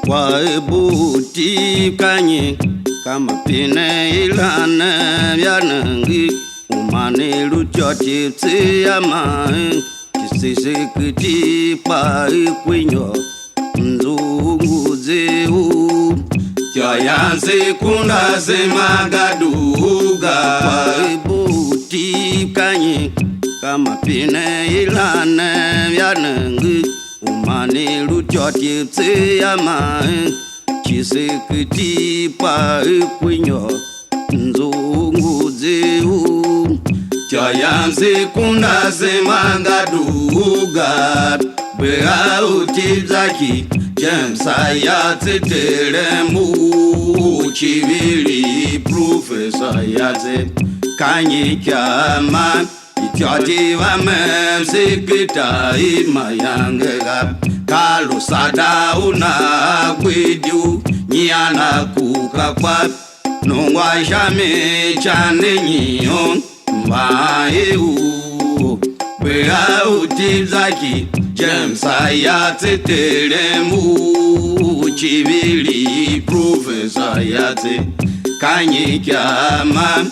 Waibuti kanye kama pine ilana vyanangi umane luchote tsiyama kisese kitipa ikwinyo nzungu zeu Jayanse kunda se magaduga Waibuti kanye kama pine ilana vyanangi umane luchote tsiyama kisekitipa ikwinyo nzungu zeu Jayanse kunda se magaduga Bea utizaki Jemsa ya tetelemu Chivili profesa yate Kanyi kama Ityati wa memsikita imayangega Kalu sada una kwidu Nyana kukakwa Nungwa shame chane nyion Mbaeu Bea utizaki Jemsa ya tetelemu Chivili profesa yate Kanyi kama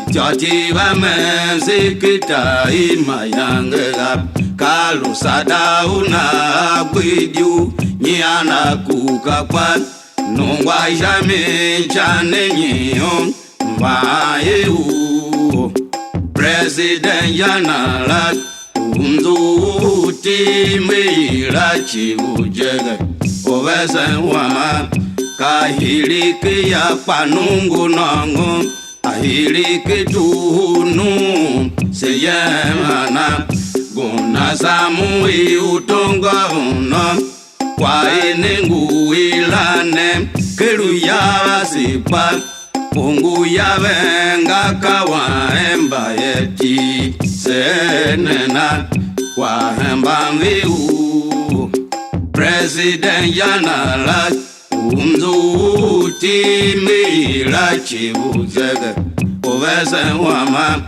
Ityati wa memsikita imayangega Kalu sada una kwidu Nyana kukakwa Nungwa shame chane nyion Mbaeu President Yanala Umzuti meira chibujega Ovesen wama Kahiliki ya panungu nangu Ahiliki tuhunu Seyemana Guna samui utonga una Kwa inengu ilane Keru ya sipa Pungu ya venga kawa emba yeti Senena kwa emba mviu President Yanala Umzuti mila chibuzege Ovesen wama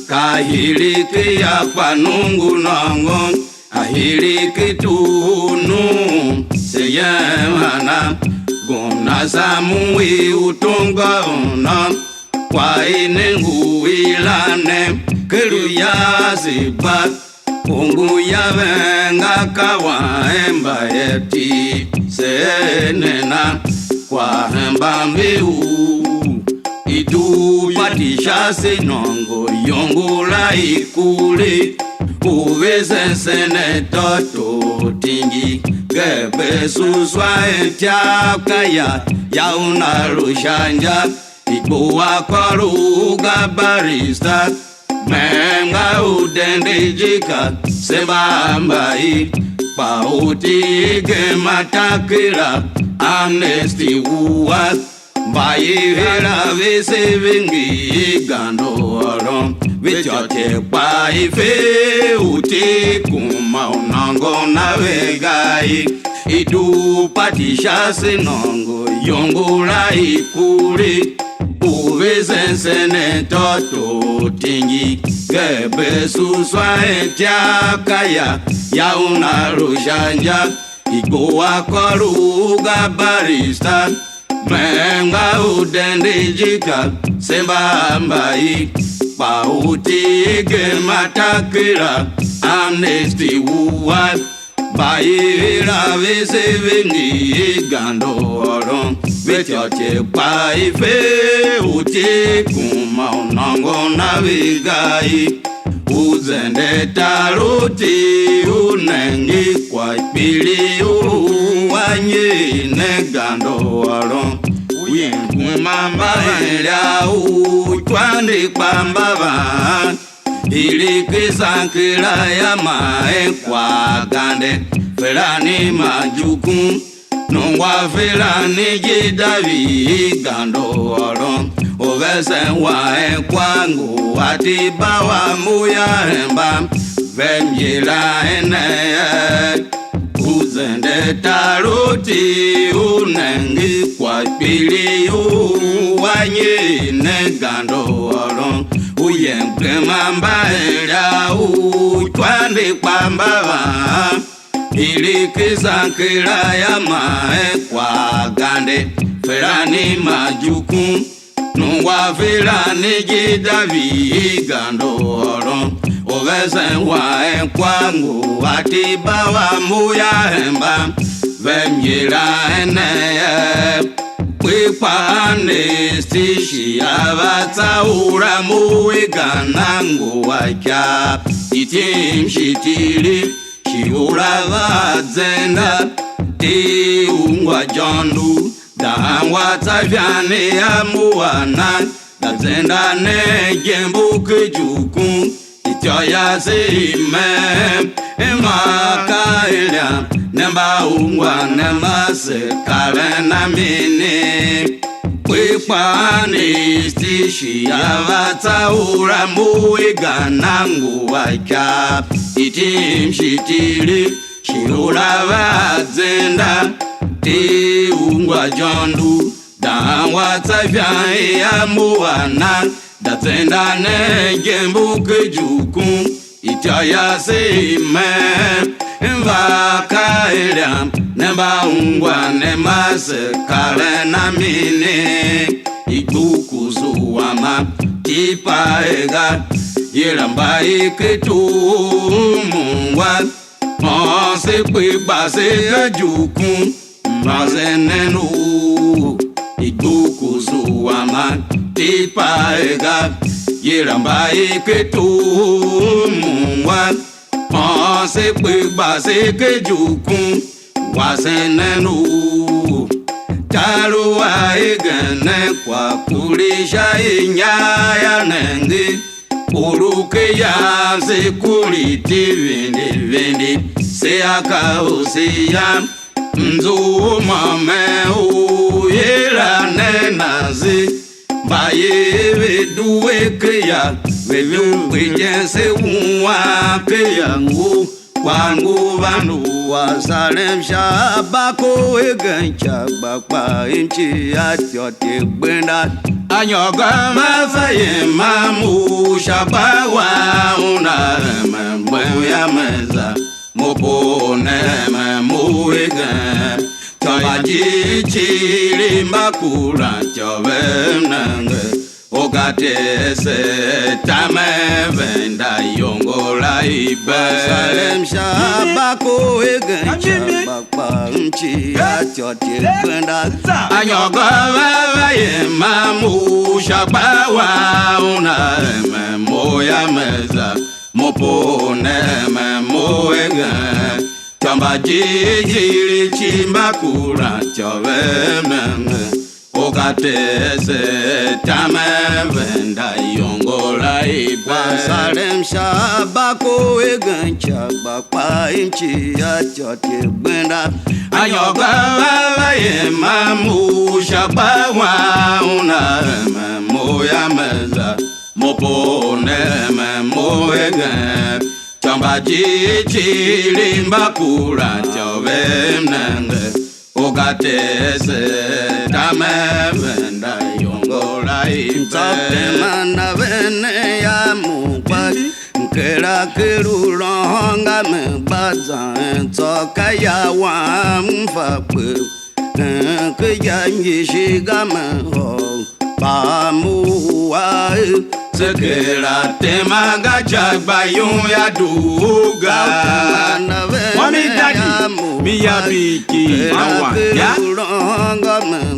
Kahiliki ya panungu nango Ahiliki tunu Seyemana Guna samui utunga una Kwa inengu ilane Keru ya ziba Pungu ya venga kawa emba yeti Senena kwa emba mbiu Itu patisha senongo yongula ikuli Uveze seneto tingi Gebe suswa etiakaya ya unarushanja Ikuwa koruga barista Menga udendijika sebambai Pauti gematakira amnesty uwa Bayihera vese vingi gando aron Vityote kwa ife uti kuma unango na vegai Itu patisha sinongo yongula ikuri Uveze seneto tingi Gebe suswa etiakaya ya unarushanja Ikuwa koruga barista Menga udendijika sembambai Pauti gematakira amnesty uwa Bayira vese vingi gando aron Vityote kwa ife uti kuma unango na vigai Uzende taruti unengi kwa pili uwanye negando aron Uyengumamba ila uchwandi kwa mbaba Iliki sankila ya mae kwa gande Felani majuku Nungwa felani jidavi gando aron Ovesen wae kwangu Atiba wa muya hemba Vemjila eneye Uzende taruti unengi kwa pili uwanye negando aron Uyengumamba ila uchwandi kwa mbaba ilikiza kila ya mae kwa gande ferani majuku nungwa ferani jidavi gandoro ovese wae kwangu atiba wa muya hemba vemjira eneye kwipane stishi avatsaura muiganangu wacha itimshitili shiura vadzenda tiungwa jondu dangwa tsavyane ya muwana dadzenda nejembuke juku ityoya zime emakailya nemba ungwa nemase kalena mini kwipani stishi avatsaura muiganangu wacha itimshitili shiura vadzenda tiungwa jondu dangwa tsavyane ya muwana dadzenda nejembuke juku ityoya zime vakailya nemba ungwa nemase kalena mini ikukuzuwama tipaega yilamba ikitumungwa mose kwibase juku mazenenu ikukuzuwama tipaega yilamba ikitumungwa mose kwibase juku wazenenu taluwa igene kwa kulisha inyaya nengi uruke ya sekuliti vindi seakausiya nzumame uyelane nazi baye veduwekeya vevyukwijese uwakeya ngu kwangu vanu wasalem shabako egencha bakpa inchi atyote gbenda anyoga mafaye mamu shabawa una memwe ya meza mopone memu egen tabaji chili makura chovenenge ogatese tame venda yongola ibe salem shabako egencha bakpa inchi atyote gbenda anyoga vaye mamu shabawa una memo ya meza mopone memo egen tambaji jiri chimakura chovemenge ogatese tame venda yongola ibe salem shabako egencha bakpa inchi atyote gbenda anyoga vaye mamu shabawa una memo ya meza mopone memo egen tambaji chili makura chovemnenge ogatese tame venda yongola ibe mana vene ya mukwa nkera kiruronga mebaza tsoka ya wa mfapwe kiyangishiga meho pamuwa sekera temaga chagba ya duga mami daddy miyabiki mawa ya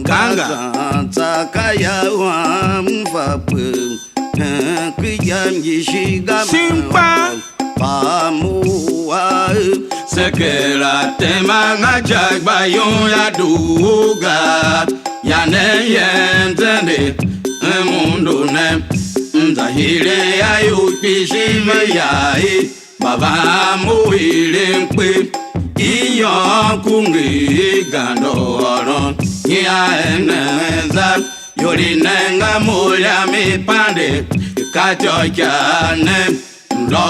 kanga tsakaya wa mfapwe kiyangishiga simpa pamuwa sekera temaga chagba ya duga yane yentende mundu ne nzahire ya yupishime yai baba muhire nkpe iyo kungi gandoro ya eneza yori nenga mulya mipande kachochane ndo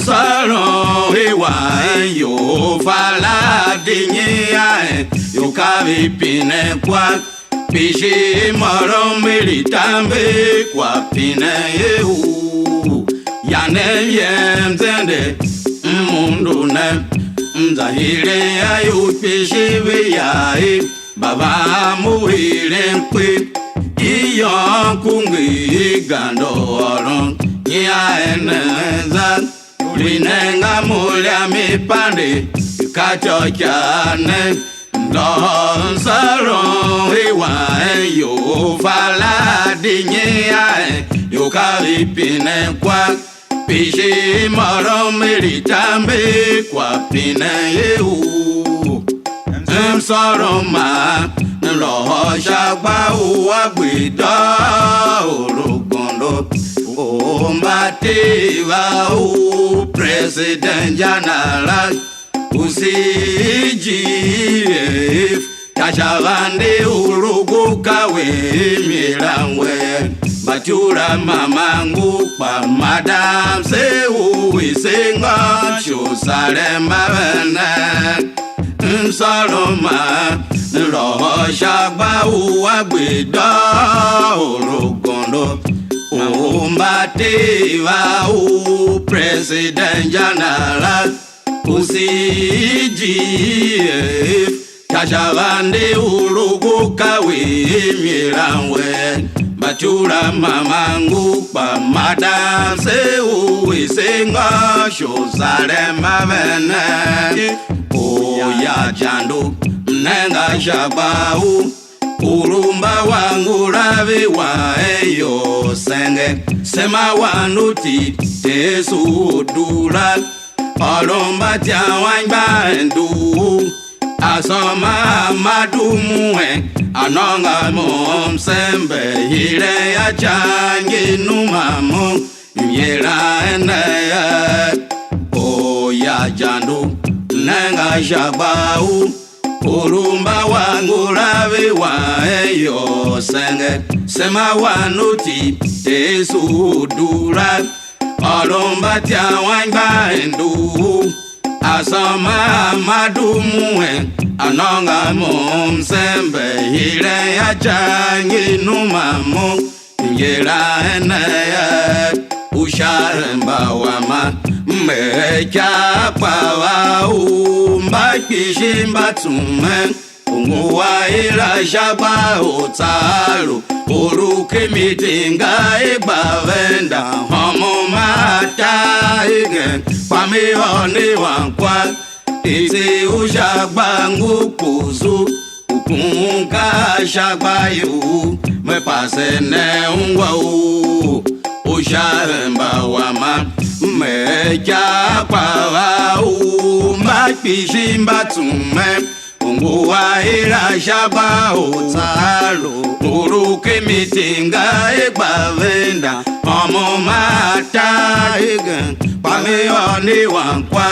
saro iwa yo fala dinye yo kavipine kwa pishi moro militambe kwa pine yehu yane yemzende mundu ne Mzahire ayupishiwe yae baba muhire mpe Iyo kungi gando oron Nya eneza Ulinenga mulya mipande Kacho chane Don saron Iwa yo fala dinye Yo kalipine kwa Pishi moro militambe Kwa pine yehu Msoroma Nloho shagba uwa gwida Orogondo Ombativa u President Janala Usijif Kashavande urugu kawe milangwe Batura mamangu pa madam se uisenga Chusare mavene Saloma Nloho shagba uwa gwida Orogondo Ombativa u President Janala Usijif Kashavande urugu kawe milangwe Batura mamangu pa madam se uisenga Shosare mavene Oya jandu mnenga shabau Urumba wangu ravi wa eyo senge Sema wanuti tesu dura Olomba tia wangba endu Asoma madumue Anonga momsembe Hile ya changi numamu Yera eneye Oya jandu Nenga shabau Urumba wangu ravi wa eyo senge Sema wanuti tesu dura Olomba tia wangba endu Asama madumue Anonga momsembe Hile ya changi numamu Yera eneye Usharemba wama Mecha pawa Mbakishimba tume Unguwa ila shaba otalo Uruke mitinga ibavenda Homo mata igen Pamihoni wankwa Isi ushagba ngukuzu Ukunga shagba yu Mepase ne ungwa u Usharemba wama Mecha pawa Mbakishimba tume Unguwa ila shaba otalo Uruke mitinga ibavenda Homo mata igen Pamihoni wankwa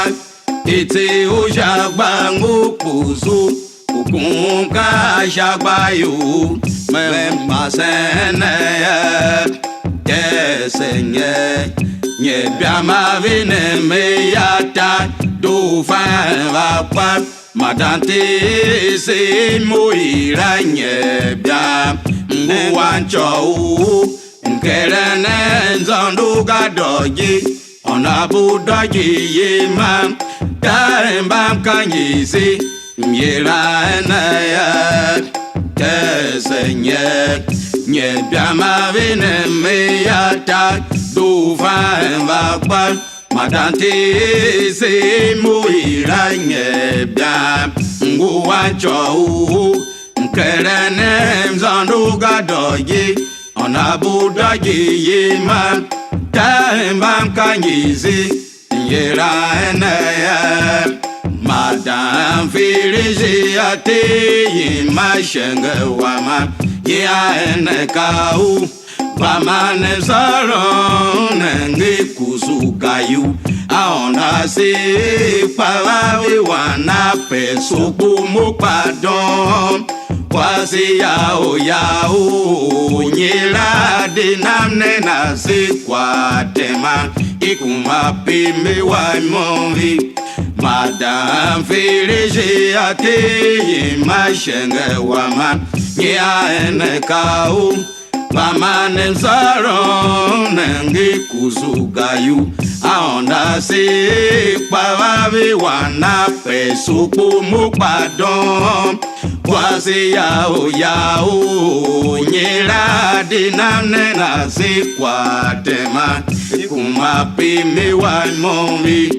Iti ushagba ngukuzu Ukunga shagba yu Mempasene Yesenye Nye biama vine meyata Do fan vapa Madante se moira nye bia Mbuancho Nkerene nzandu gadoji Onabu doji yema Karembam kanyisi Myera enaya Kesenye Nye biama vine meyata Do fan vapa Madante se moira nye bia Mbuancho Nkerene nzandu gadoji Onabu doji yema Karembam kanyisi Yera enaya Madam Filizi ate yima shenge wama Ya enekau Pamane saron Nenge kusukayu Aona si Palawi wana Pesuku mupadon Kwasi yao yao Nyela dinamne nasi kwa tema Ikumapi miwa monvi Madam Filizi ate yima shenge wama Ya enekau Pamane saron nengi kuzugayu aonda se pawavi wana pesupu mupadon kwasi yao nyera dinamne na se kwatema kumapimi wa momi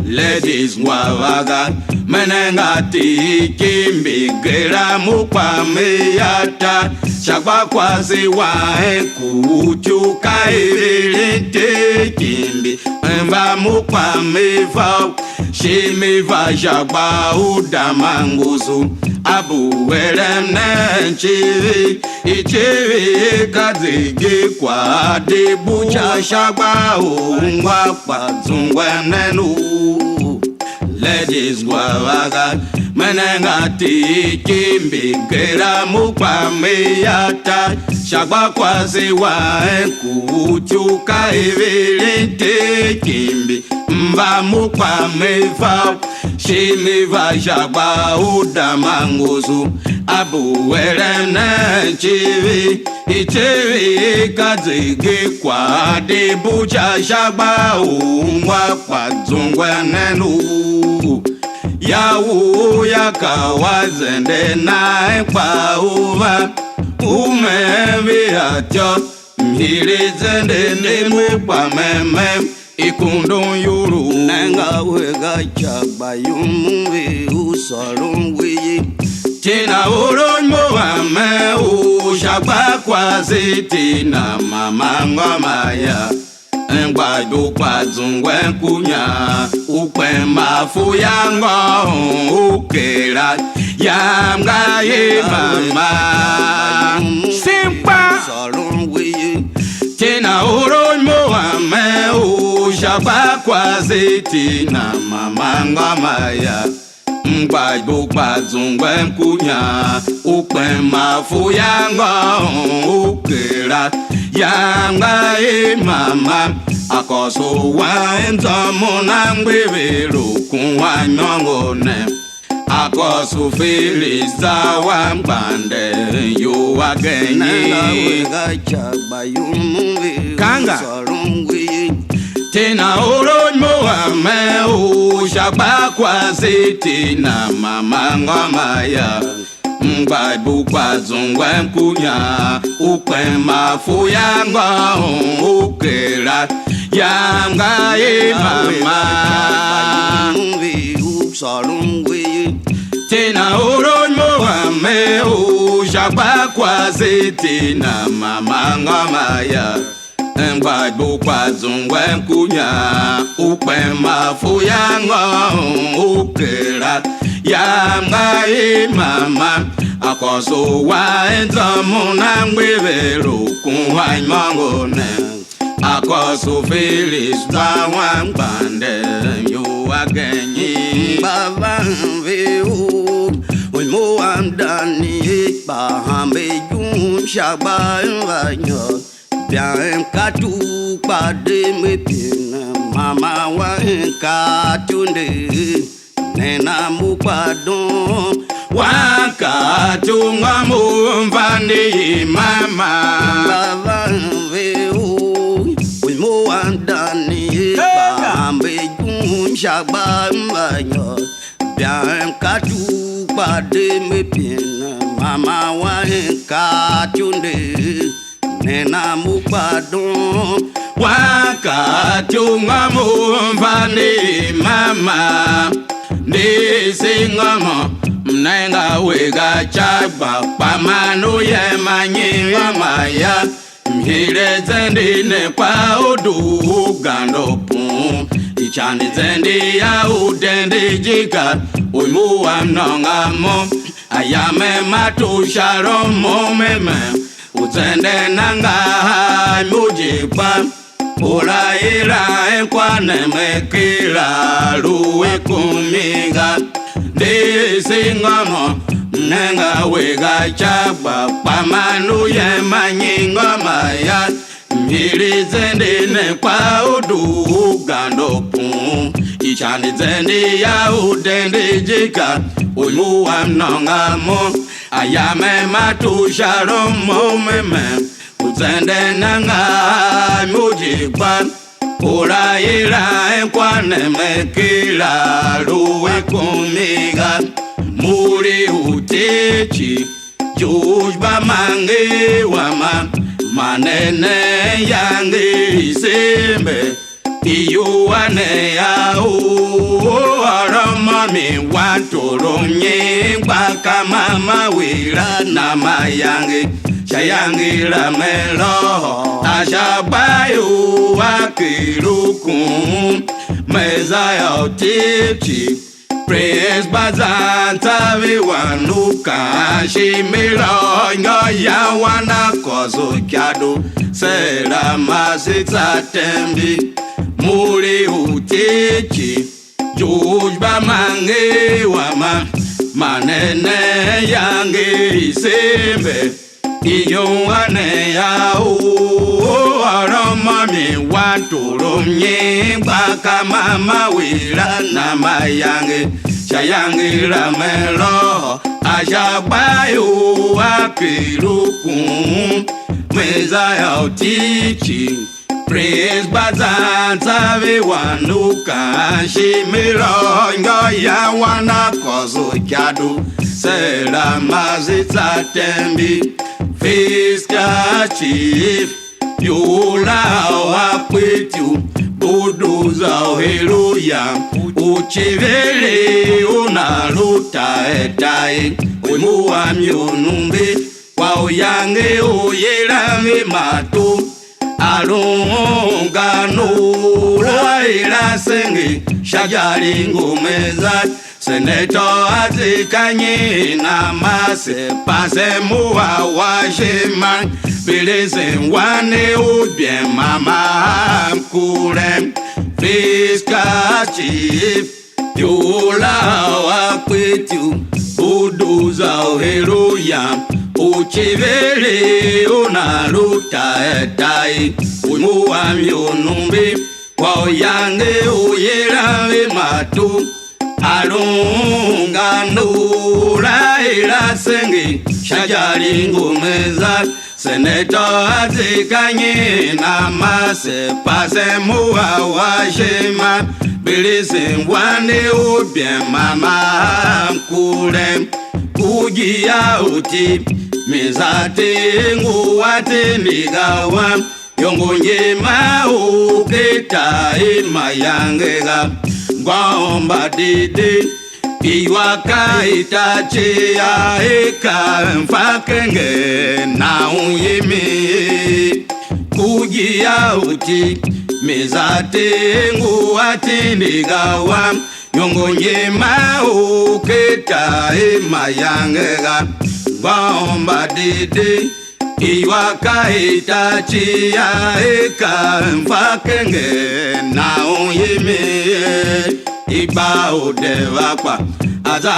ladies wavaga menengati kimbi gera mupame yata Shagba kwasi wae kuchuka irilite kimbi Mba mukwa meva Shimiva shagba udamanguzu Abu werem nenchivi Ichivi kazigi kwa dibucha Shagba ungwa kwa zungwe nenu Ladies wavaga Menengati kimbi gera mukwa meyata Shagba kwasi wae kuchuka ivilite kimbi Mba mukwa meva Shimiva shagba udamanguzu Abu werene chivi Ichivi kazigi kwa dibucha Shagba ungwa kwa zungwe nenu Yawu yakawazende nae kwa uva Umevi atyo Mhilizende nemu kwa meme Ikundun yuru Nenga wega chagba yumuvi usorungwi Tina urun muwame Ushagba kwa zitina mama ngomaya Ngwadu kwa zungwe kunya Ukwe mafu yango ukera Yamga ye mama Simpa Tina urun muwame Ushagba kwa zitina mama ngomaya Ngwadu kwa zungwe kunya Ukwe mafu yango ukera Yanga e mama Akoso wa entomo na ngwevero Kunwa nyongone Akoso filiza wa mbande Yo agenyi Nanga wega chagba yumuvi Kanga Tina urun muwame Ushagba kwa zitina mama ngomaya Ngwadu kwa zungwe kunya Ukwe mafu yanga ukera Yanga ye mama Tina urun muwame Ushagba kwa zitina mama ngomaya Ngwadu kwa zungwe kunya Ukwe mafu yanga ukera Yanga ye mama Akoso wa entomo na ngwevero Kunwa nyongone Akoso filis wa mbande Yo agenyi Baba mveu Uimo amdani Bahambe yum shagba vanyo Bien katu pade mepina Mama wa katunde Nena mupadon Wakatunga mumvani mama Baba mveu Uimo amdani Bahambe yum shagba vanyo Bien katu pade mepina Mama wa katunde Nena mupadon Wakatunga mumvani mama Nisingamo Mnenga wega chagba Pamanu ye manyiwa maya Mhire zendine kwa udu gandopu Ichani zendi ya udendi jika Uimuwa mnongamo Ayame matusharo momeme Uzende nanga mujipa Ura ira enkwane mekira Ruwe kumiga Disingamo Nenga wega chagba Pamanu ye manyingoma ya Mhiri zendine kwa udu gandopu Ichani zendi ya udendi jika Uimuwa mnongamo Ayame matusharo momeme Uzende nanga mujikwa Ura ira enkwane mekila Ruwe kumiga Muri utechi Jujba mange wama Manene yange isembe Iyuane ya arama mi wantoro nyingba kama mawira na mayange Shayangi ramelo Ashabayu wakirukun Mezaya tipchi Praise bazanta viwanuka Shimiro ya wana kozo kyado Sera masita tembi Muri utechi Jujba mange wama Manene yange isembe Iyuane ya arama mi wanturo nyingba kama mawira na mayange Shayangi ramelo Ashabayu wakirukun Mezaya utichi Praise bazanta viwanuka Shimiro ya wana kozo kyadu Sera mazita tembi Fiska chief Yula wakwetu Buduza heruya Uchivele unaluta etae Wemuwa myonumbe Kwa uyange uyelame matu Alunga nura ila senge Shajari ngumeza Seneto azikanye na mase Pase muwa wajema Bileze wane ubien mama mkure Fiska chief Yula wakwetu Buduza heruya Uchivele unaluta etai Uimuwa myonumbi Kwa uyange uyelame matu Alunga nura ila senge Shajari ngumeza Seneto azikanye na mase Pase muwa wajema Bilise wane ubien mama mkule Kujia uti Mizate nguwate migawa Yongo njema uketa ima yangega Ngwaomba dide Iwaka itache ya eka mfakenge na uyemi Kujia uti Mizate nguwate migawa Yongo njema uketa ima yangega Ngwaomba dide Iwaka itachi ya eka mfakenge na uyemi Igba ode wakwa Aza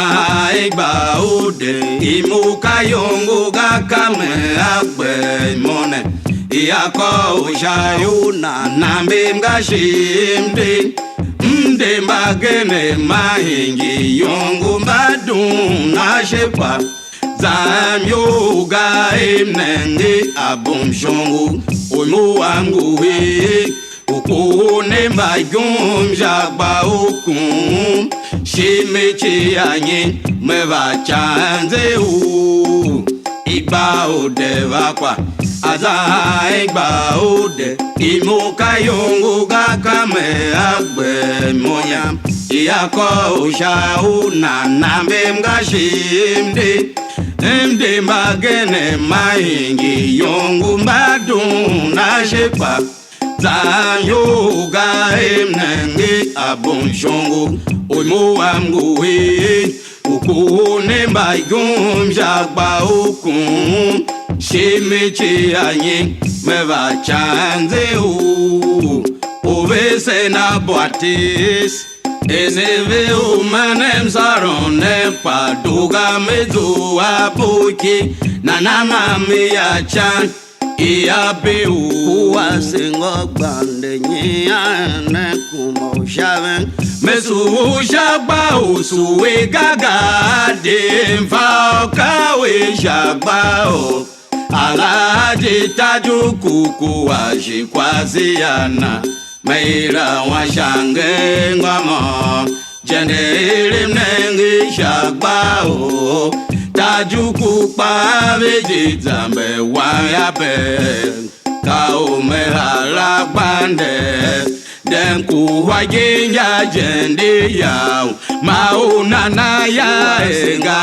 igba ode Imuka yongo gakame agbe mone Iyako ushayuna nambe mgashimde Mde mbagene mahingi yongo mbadun na shepa Zamyoga imnenge abumshongu Uimuwangu hii Ukune mbayum jagba ukun Shimechi anye meva chanze u Igba ode wakwa Aza igba ode Imuka yongu gakame agbe moya Iyako ushauna nambe mgashimde Mde mbagene mahingi yongu mbadun na shepa Zanyoga emnenge abonshongo Oimuwa mguwe Ukune mbayum jagba ukun Shimechi anye meva chanze u Ovese na boatis Eneve umanem sarone Paduga mezu apuki Nanama miya chan Iyabe uwa singo gbande nyane kumo shaven Mesu shagba usuwe gaga de mfa kawe shagba o Alhaji Taju kuku ashikwaziana Meira washange ngwamo Jendere mnengi shagbao Taju kupa veji zambe wayabe Kao mehala bande Denku wajinya jendi yao Maunana ya enga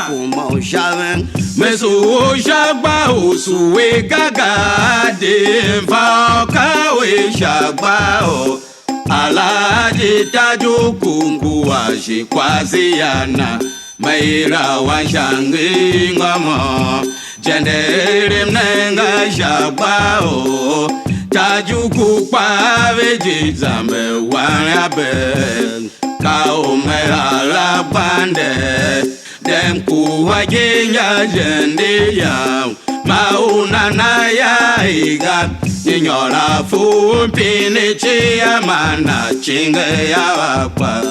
Kuma ushaven Mesu shagba usuwe gaga Demfa kawe shagba o Alhaji Taju kungu ashikwaziana Meira washangi ngamo Jendere mnenga shagba o Taju kupa veji zambe wayabe Kao mehala bande Dem kuwa jinya jendi ya Maunana ya iga Ninyora fumpini chia mana Chinge ya wakwa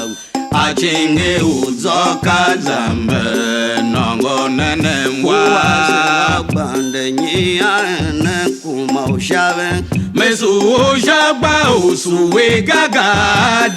Achinge uzoka zambe Nongo nene mwa Bande nyia ene kuma ushave Mesu ushagba usuwe gaga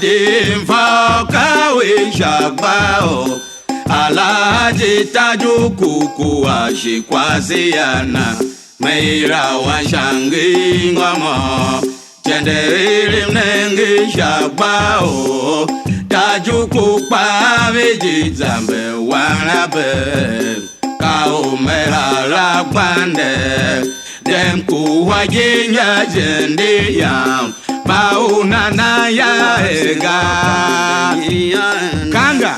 Demfa kawe shagba o Alhaji Taju kuku ashikwaziana Meira washangi ngwamo Jendere mnengi shagba o Taju kupa veji zambe wanabe Kao mehala bande Dem kuwa jinya jendi yao Maunana ya ega Kanga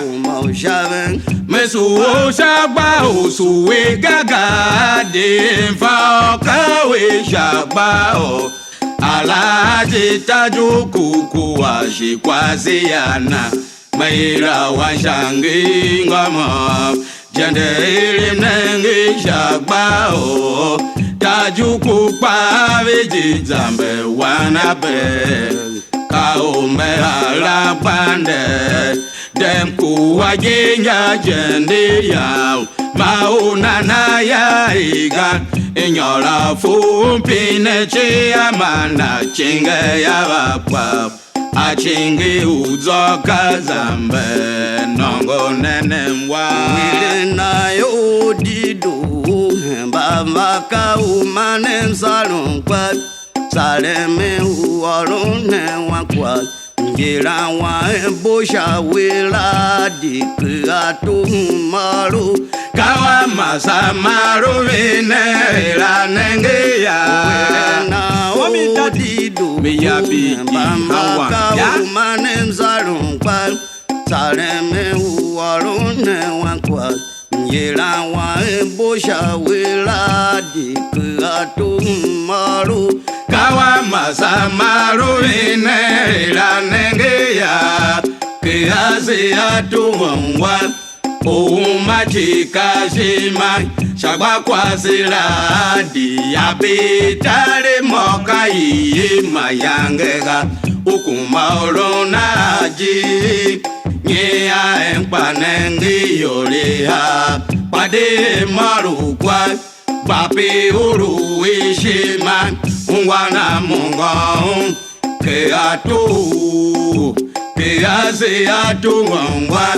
Mesu shagba usuwe gaga Demfa kawe shagba o Alhaji Taju kuku ashikwaziana Meira washangi ngamo Jendere mnengi shagba o Taju kupa veji zambe wanabe Kao mehala bande Dem kuwa jinya jendi yao Maunana ya iga Inyora fumpine chia mana Chinge ya wakwa Achinge uzoka zambe Nongo nene mwa Wile na yo dido Bamba ka umane msalungwa Saleme uwarone wakwa Njira wa embosha wila Dikatu maru Kawa masa maru vine ila nenge ya Wile na yo dido Miyabiki Bamba ka hawa umane msalungwa Saleme uwarone wakwa Njira wa embosha wila Dikatu maru Kawa masa maru vine ila nenge ya Kiasi atuwangwa Umachika shima Shagwa kwa siladi Abitare moka iye mayangega Ukuma oronaji Nyea empanengi yoleha Pade marukwa Bapi uru ishima Ungwana munga Kiasi atuwangwa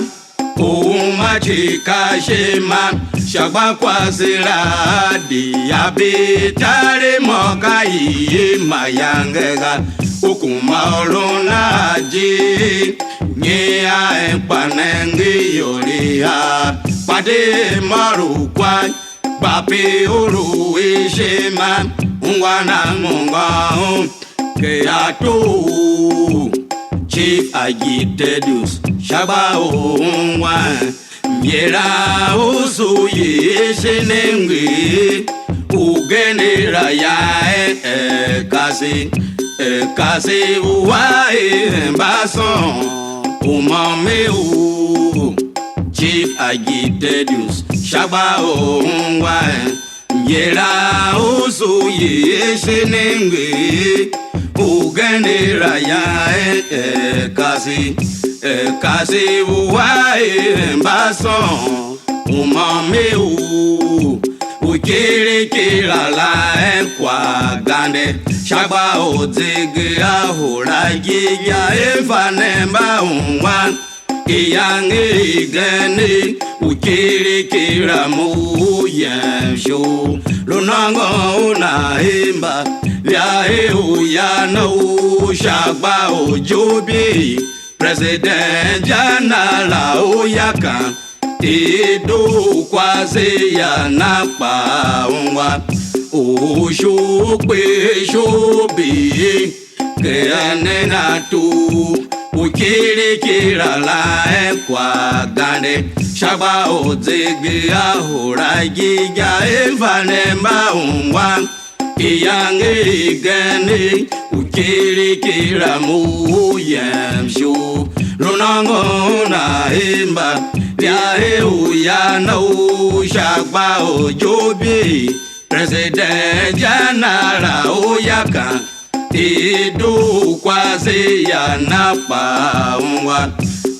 Umachika shima Shagwa kwa siladi Abitare moka iye mayangega Ukuma oronaji Nyea empanengi yoleha Pade marukwa Bapi uru ishima Ungwana munga Chief Agitedus Shagba ungwa Miera usu yeshenengi Ugenera ya kasi uwae mbason Umame u Chief Agitedus Shagba ungwa Miera usu yeshenengi Ugenera ya kasi uwae mbason Umame u ukirikira la kwa gande shaba ozige ahura giga efanemba unwa iyange gane ukirikira mu yensho lunango unahimba vyae uyana ushaba ojobi President jana la uyaka Tidu kwaze ya napa unwa Ushukwe shubi Kene na tu Ukirikira la kwa gane Shaba ozege ahura giga evanemba unwa Iyange gane ukirikira mu yemshu Lunango na imba Vyae uyana ushakba ojobi President janara uyaka Tidu kwaze ya napa unwa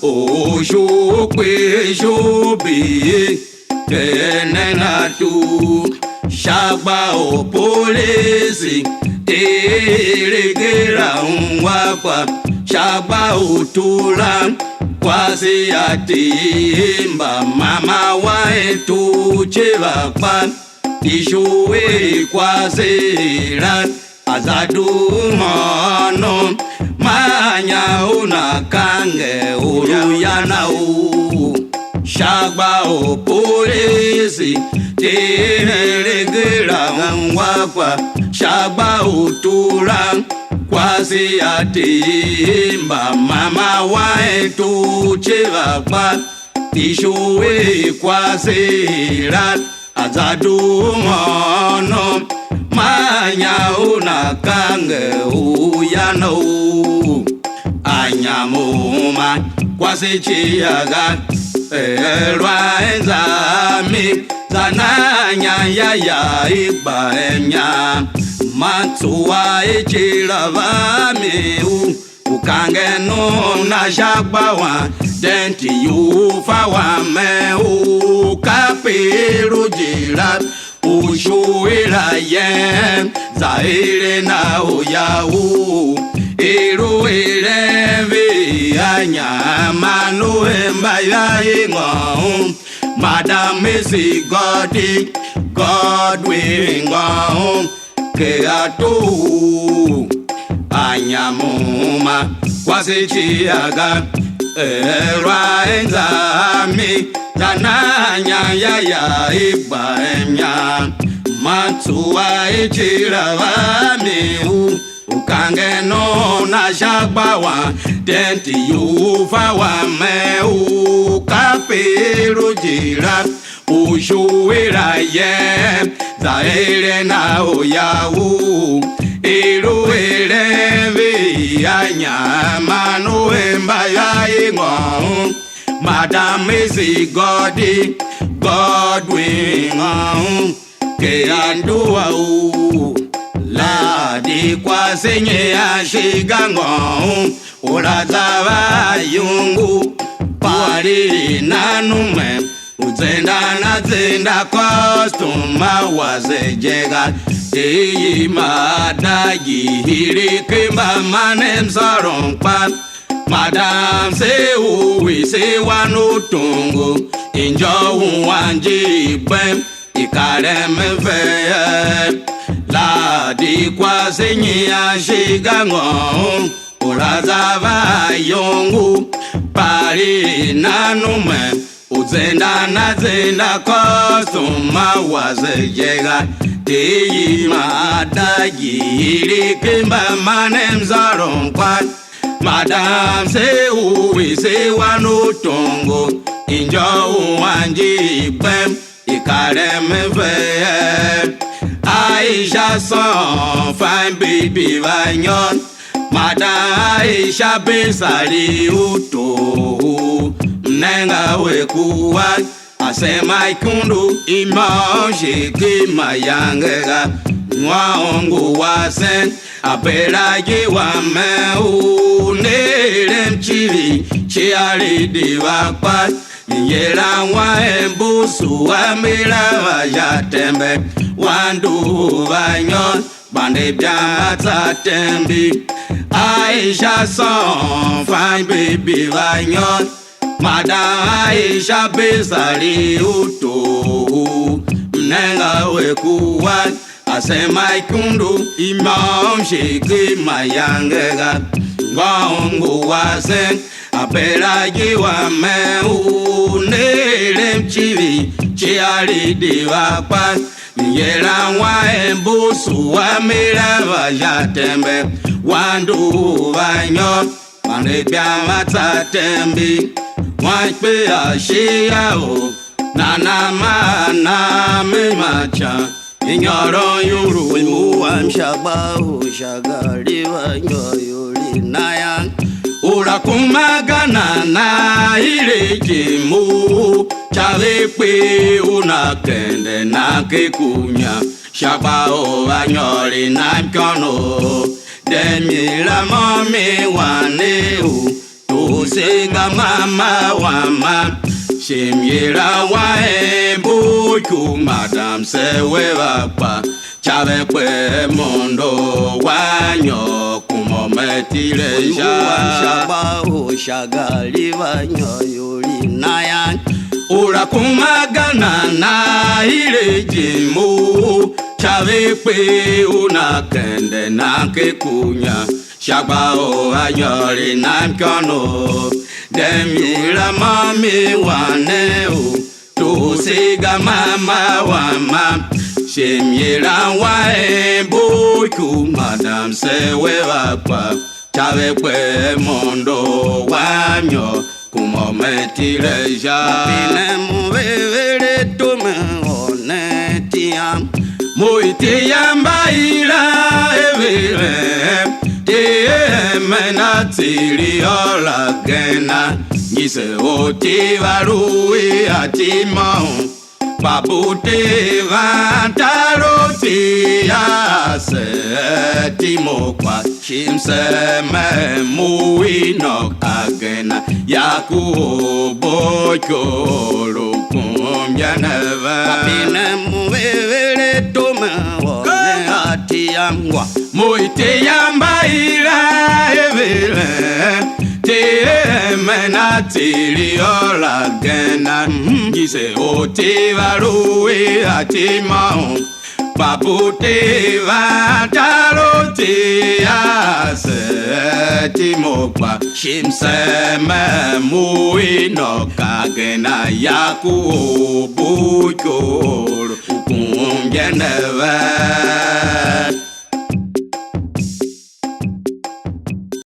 Ushukwe shubi Kene na tu Shaba o polisi Tirikira unwapa Shaba o tula Kwasi atimba Mama wa etu chivakpa Ishuwe kwasi ran Azadu mono Manya unakange Uruyana u Shaba o polisi Tirikira unwapa Shaba o tula Kwasi atimba Mama wa etu chivakpa Ishuwe kwasi ran Azadu mono Manya unakange uyano Anyamuma Kwasi chiaga Elwa enzami Zananya ya iba enya Matsuwa ichilavami Ukange nuna shakbawa Denti yufa wame Ukapiru jira Ushuira yen Zaire na uyawu Iru irevi Anya manu emba ya ingo Madam Missy Godwin Keatu Anyamuma Kwasi chiaga Erwa enzami Zananya ya iba enya Matsuwa ichiravami Ukange no na shakbawa Denti yufa wame Ukapiru jira Ushuira ye Zaire na uyawu Iru irevi Anyamanu emba ya ingo Madam Missy Godwin Keandua u Ladi kwa senye ya shigango Urazava yungu Pari nanume Uzenda na zenda Kostuma wazejega Iyi madagi Hirikimba manem sarongpa Madam se uwi se wanutungu Injo uwanji bem Ikareme veye Ladi kwa senyi ya shigango Urazava yungu Pari nanume Uzenda na zenda Kostuma wazejega Iyi madagi Hirikimba manem sarongpa Madam se uwi se wanutungu Injo uwanji bem Ikareme veye Aisha son fine baby vanyon Madam Aisha besari uto Mnenga wekuwa Asema ikundu Imaoshi kima yangega Mwaongu wasen Apelagi wame Unere mchiri Chiari divakpat Yera wa embusu wa mira wa ya tembe wandu vanyon bande biamata tembi Aisha son fine baby vanyon Madam Aisha besari uto mnenga wekuwan asema ikundu imam shiki mayangega ngongu wasen apera jiwa meu nele chivi chiari diwa pa yera wa embusu wa mira wa jatembe wandu vanyon bande biamata tembi Pe ashia o nana mana me macha inyoro yuru Wimu wa mshaba o shagari wa nyoyuri nayan ura kumagana na irejimu chale pe una kende na kekunya shaba o anyori na mkono demira mami wane o Singa mama wama Shimyera wa buku madam se weva Chave kwe mondo wanyo kumo metire shaba o shagali wanyo yuri nayan Ura kumagana na ile jimu Chave kwe una kende na kekunya Shaba o anyori na mkono Demira mami wane o Tusiga mama wama Shimyera wa buku madam sewe wapa Chave kwe mondo wanyo Kumo metileja Pine muwevere tume one tiam Muitiam baila evire Mena tiri ola gena Nise oti varui ati maun Babute vantaroti ase Timokwa shimse me muino agena Yaku bochoro kumyaneva Papine muwevere tume one atiamwa Muite yamba ira evile Te mena tiri ola gena Gise oti varui ati maun Babute vantaroti ase Timokwa shimse me muino kagena Yaku buchoro kumyeneve